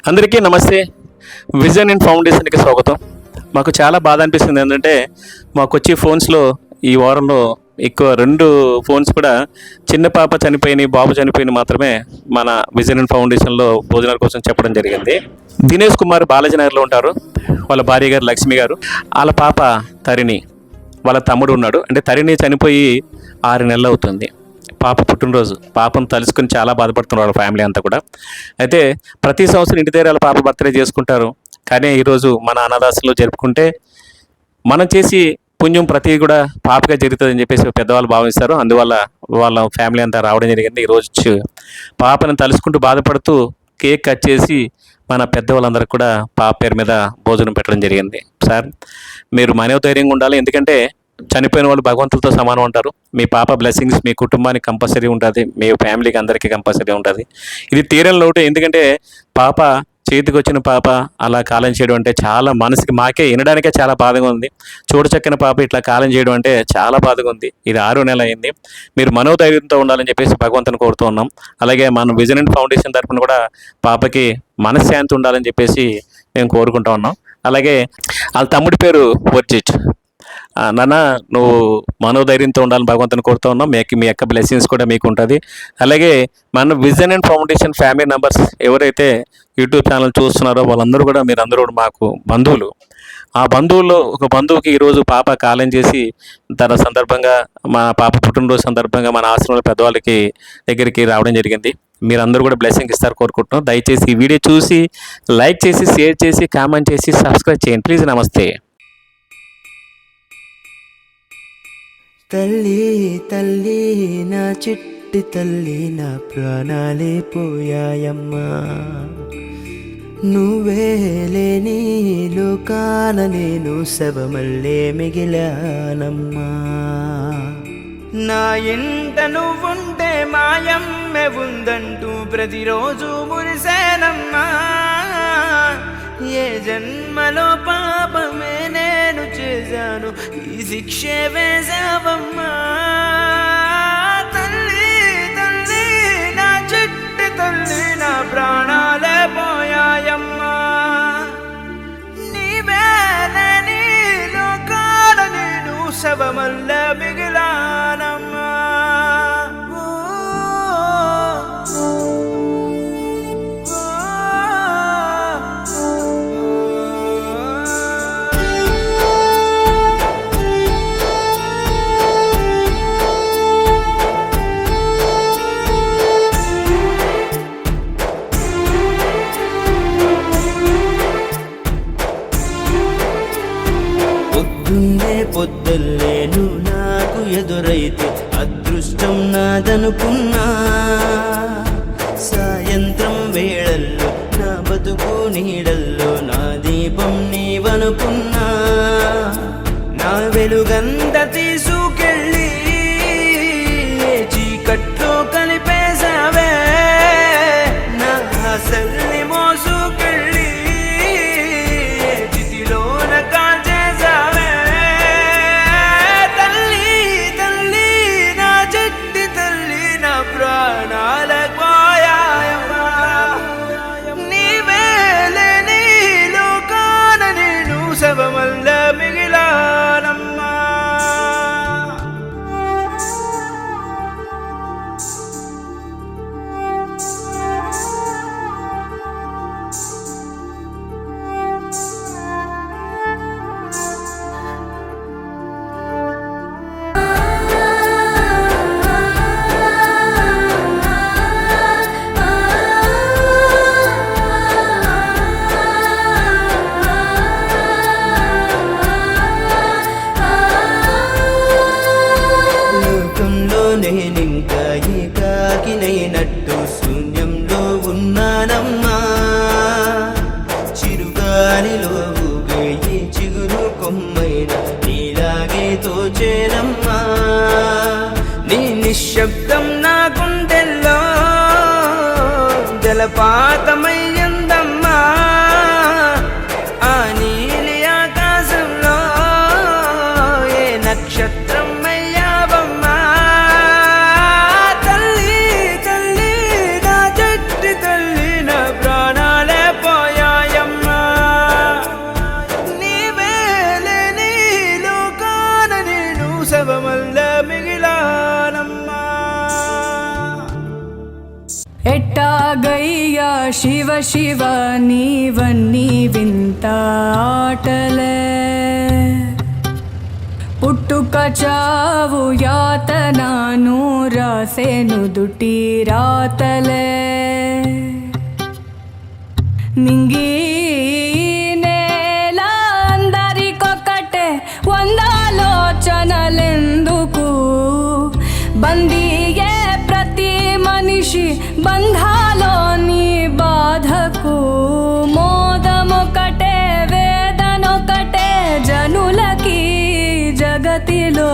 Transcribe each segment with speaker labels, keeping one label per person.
Speaker 1: అందరికీ నమస్తే. Vision and ఫౌండేషన్కి స్వాగతం. మాకు చాలా బాధ అనిపిస్తుంది ఏంటంటే మాకు వచ్చే ఫోన్స్లో ఈ వారంలో ఎక్కువ 2 ఫోన్స్ కూడా చిన్న పాప చనిపోయినాయి, బాబు చనిపోయినాయి మాత్రమే మన విజన్ అండ్ ఫౌండేషన్లో భోజనాల కోసం చెప్పడం జరిగింది. దినేష్ కుమార్ బాలాజీనగర్లో ఉంటారు. వాళ్ళ భార్య గారు లక్ష్మి గారు, వాళ్ళ పాప తరిణి, వాళ్ళ తమ్ముడు ఉన్నాడు. అంటే తరిణి చనిపోయి 6 నెలలు అవుతుంది. పాప పుట్టినరోజు, పాపను తలుసుకుని చాలా బాధపడుతున్నారు వాళ్ళ ఫ్యామిలీ అంతా కూడా. అయితే ప్రతి సంవత్సరం ఇంటి దగ్గర వాళ్ళ పాప బర్త్డే చేసుకుంటారు. కానీ ఈరోజు మన అనాథాశ్రమంలో జరుపుకుంటే మనం చేసి పుణ్యం ప్రతి కూడా పాపగా జరుగుతుందని చెప్పేసి పెద్దవాళ్ళు భావిస్తారు. అందువల్ల వాళ్ళ ఫ్యామిలీ అంతా రావడం జరిగింది. ఈరోజు పాపను తలుసుకుంటూ బాధపడుతూ కేక్ కట్ చేసి మన పెద్దవాళ్ళందరికీ కూడా పాప పేరు మీద భోజనం పెట్టడం జరిగింది. సార్, మీరు మనోధైర్యంగా ఉండాలి. ఎందుకంటే చనిపోయిన వాళ్ళు భగవంతులతో సమానం అంటారు. మీ పాప బ్లెస్సింగ్స్ మీ కుటుంబానికి కంపల్సరీ ఉంటుంది, మీ ఫ్యామిలీకి అందరికీ కంపల్సరీ ఉంటుంది. ఇది తీరని లోటు. ఎందుకంటే పాప చేతికి వచ్చిన పాప అలా కాలం చేయడం అంటే చాలా మనసుకి మాకే వినడానికే చాలా బాధగా ఉంది. చూడచక్కని పాప ఇట్లా కాలం చేయడం అంటే చాలా బాధగా ఉంది. ఇది 6 నెలలు అయింది. మీరు మనోధైర్యంతో ఉండాలని చెప్పేసి భగవంతుని కోరుతూ ఉన్నాం. అలాగే మన విజన్ అండ్ ఫౌండేషన్ తరఫున కూడా పాపకి మనశ్శాంతి ఉండాలని చెప్పేసి మేము కోరుకుంటా ఉన్నాం. అలాగే వాళ్ళ తమ్ముడి పేరు వర్జిత్. నాన్న, నువ్వు మనోధైర్యంతో ఉండాలని భగవంతుని కోరుతూ ఉన్నాం. మీ యొక్క బ్లెస్సింగ్స్ కూడా మీకు ఉంటుంది. అలాగే మన vision and foundation family members ఎవరైతే యూట్యూబ్ ఛానల్ చూస్తున్నారో వాళ్ళందరూ కూడా, మీరందరూ కూడా మాకు బంధువులు. ఆ బంధువుల్లో ఒక బంధువుకి ఈరోజు పాప కాలం చేసి తన సందర్భంగా, మా పాప పుట్టినరోజు సందర్భంగా మన ఆశ్రమంలో పెద్దవాళ్ళకి దగ్గరికి రావడం జరిగింది. మీరందరూ కూడా బ్లెస్సింగ్ ఇస్తారు కోరుకుంటున్నాం. దయచేసి ఈ వీడియో చూసి లైక్ చేసి, షేర్ చేసి, కామెంట్ చేసి, సబ్స్క్రైబ్ చేయండి ప్లీజ్. నమస్తే.
Speaker 2: తల్లి తల్లి నా చిట్టి తల్లి, నా ప్రాణాలే పోయాయమ్మా. నువ్వే లేని లోకాన నేను శవమల్లే మిగిలానమ్మా. నా ఇంట నువ్వుంటే మాయమ్మె ఉందంటూ ప్రతిరోజు మురిసేనమ్మా. ఏ జన్మలో పాపమే నేను చేశాను, ఈ శిక్షే వేశావమ్మా. తల్లి తల్లి నా చిట్టి తల్లి, నా ప్రాణాలే పోయాయమ్మా. నీవేలని లోకాల నేను శవమల్ల మిగిలానమ్మా. పొద్దుల్లే నువ్వు నాకు ఎదురైతే అదృష్టం నాదనుకున్నా. సాయంత్రం వేళల్లో నా బతుకు నీడల్లో నా దీపం నీవనుకున్నా. నా వెలుగంత తీసుకెళ్ళి చీకట్లో కలిపేశావే. నా ఆశల్ని మోసుకెళ్ళి చితిలోన కాల్చేశావే. శవమల్ల మిగిలానమ్మా. నేనింకా ఏకాకినైనట్టు శూన్యంలో ఉన్నానమ్మా. చిరుగాలిలో ఊగే ఈ చిగురు కొమ్మైన నీలాగే తోచేనమ్మా. నీ నిశ్శబ్దం నా గుండెల్లో జలపాతమయ్యిందమ్మా. ఆ నీలి ఆకాశంలో ఏ నక్షత్రం అయ్యావమ్మా. తల్లి తల్లి నా చిట్టి తల్లి, నా ప్రాణాలే పో శవమల్ల మిగిలానమ్మా.
Speaker 3: ఎట్టాగయ్యా శివ శివ నీవన్నీ వింత ఆటలే, పుట్టుక చావు యాతనాను రాసేను దుటి రాతలే, నింగి నేల అందరికొక్కటే వందాలోచనలెందుకు, బందీయే ప్రతి మనిషి బంధాలోని బాధకు, మోదమొకటే వేదనొకటే జనులకి జగతిలో.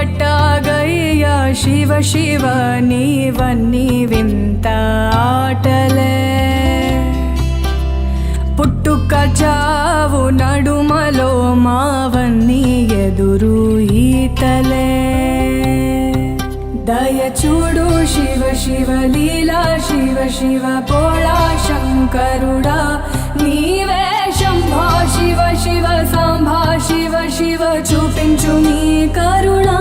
Speaker 3: ఎట్టాగయ్యా శివ శివ నీవన్నీ వింత ఆటలే, పుట్టుక చావు నడుమలో మావన్నీ ఎదురు ఈతలే. దయచూడు శివ శివ లీలా శివ శివ పోళా శంకరుడా, నీవే శంభో శివ శివ సాంబా శివ శివ చూపించు నీ కరుణా.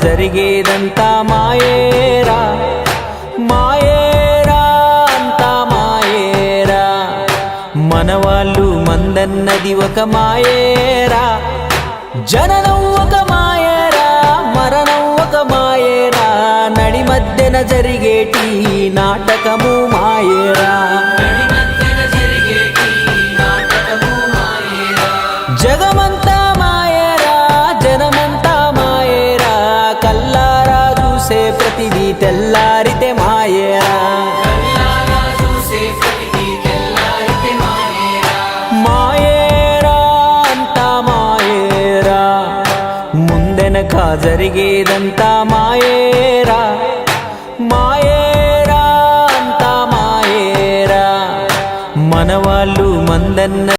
Speaker 2: జరిగేదంతా మాయేరా, మాయేరా అంతా మాయేరా, మనవాళ్ళు మందన్నది ఒక మాయేరా, జననం ఒక మాయేరా, మరణం ఒక మాయేరా, నడి మధ్యన జరిగేటి నాటకము మాయేరా, జగమంతా మాయేరా, జనమంతా మాయేరా, కల్లారా చూసే ప్రతిదీ తెల్లారితే మాయేరా, మాయేరా అంతా మాయేరా, ముందెనక జరిగేదంతా మాయేరా, మాయేరా అంతా మాయేరా, మనవాళ్ళు మందన్న